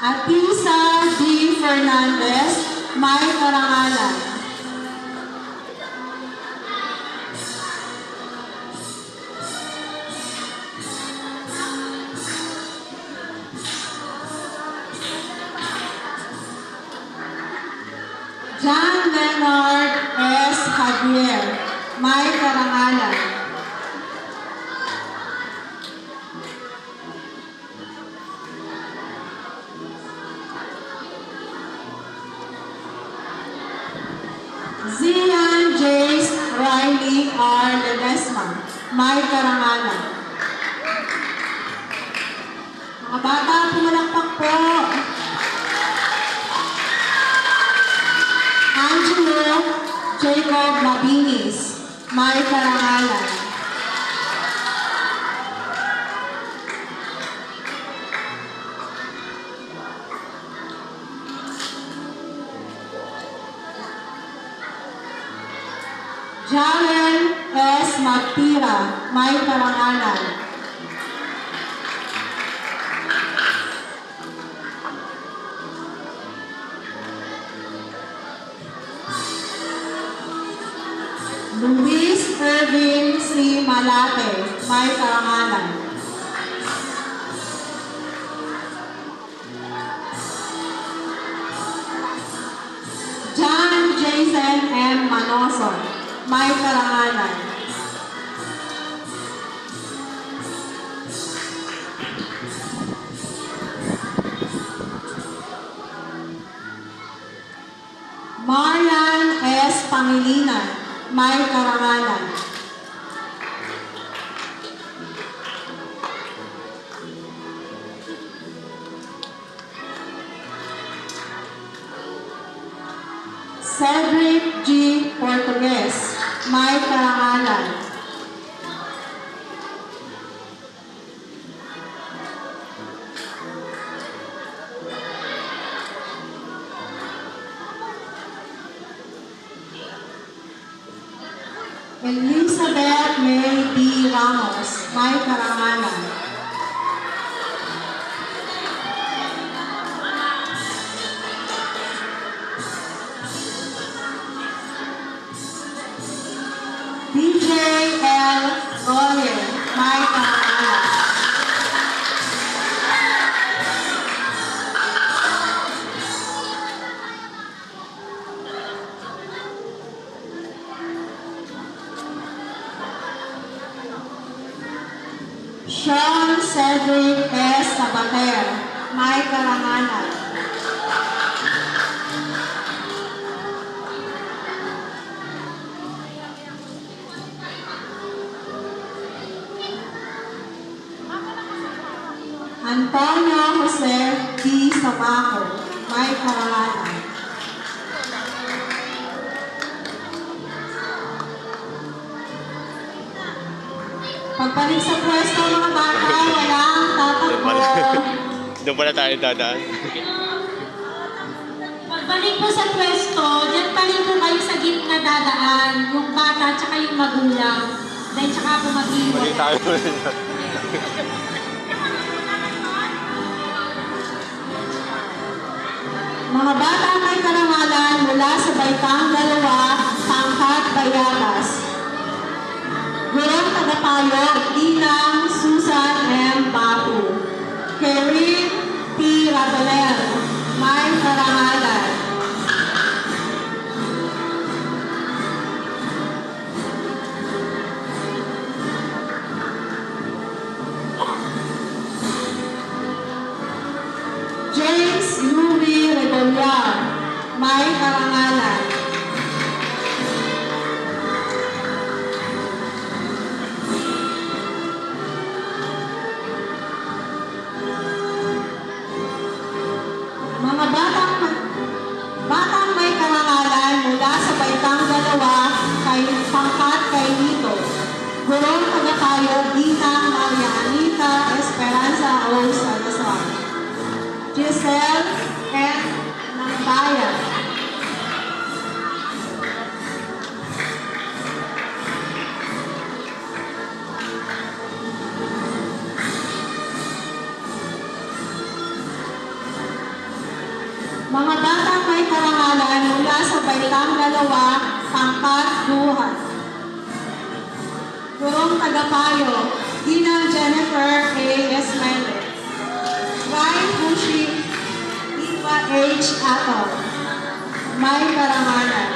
Atisa D. Fernandez, may karangalan. John Leonard S. Javier, may karangalan. Zian Jace Riley R. Ledesma, may karangalan. Mga bata, pumalakpak po. Angelo Jacob Labinis, may karangalan. Jalen S. Magtira, may karangalan. Luis Irvin C. Malate, may karangalan. John Jason M. Manoson, may karangalan. Marian S. Pangilinan, may karangalan. Cedric G. Portugues, may karangalan. Elizabeth May D. Ramos, may karangalan. DJ L. Goyer, may karangalan. Sean Cedric S. Sabater, may karangalan. Antonio Jose D. Sabaco, may karangalan. Pagbalik sa pwesto mga bata, walang tatakbo. Doon pala tayo dadaan. Pagbalik po sa pwesto, dyan pa rin po kayo sa gitna dadaan, yung bata at yung magulang. Dahil tsaka po mag-iwan. Balik tayo. Mga bata may karangalan mula sa Baitang 2, Pangkat, Bayatas. Gurong tagapayo, Inang Susan M. Batu. Kerin P. Rabeler, may karangalan. James Louis Rebollar, may karangalan. Mga batang may karangalan mula sa Baitang 2, kay Pangkat kay Nito. Gurong tagapayo, Ginang Maria Anita Esperanza O. Salazar. Giselle N. ng Bayan. Baitang 2, pangkat Duhat. Gurong Tagapayo, Ginang Jennifer A. Esmende. Ryan Bushi, Eva H. Atol. May Karangalan.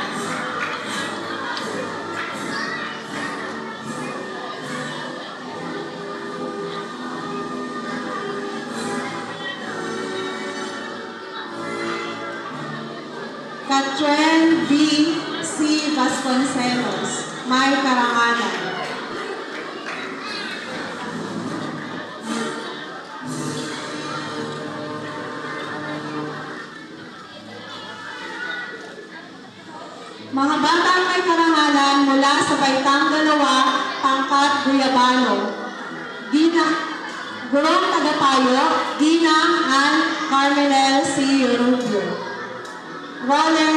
Catherine B. C. Vasconcelos. May Karangalan. Mga batang may karangalan mula sa Baitang 2, pangkat Guyabano. Gurong Tagapayo, Ginang Ann Carmenel C. Rubio. Roller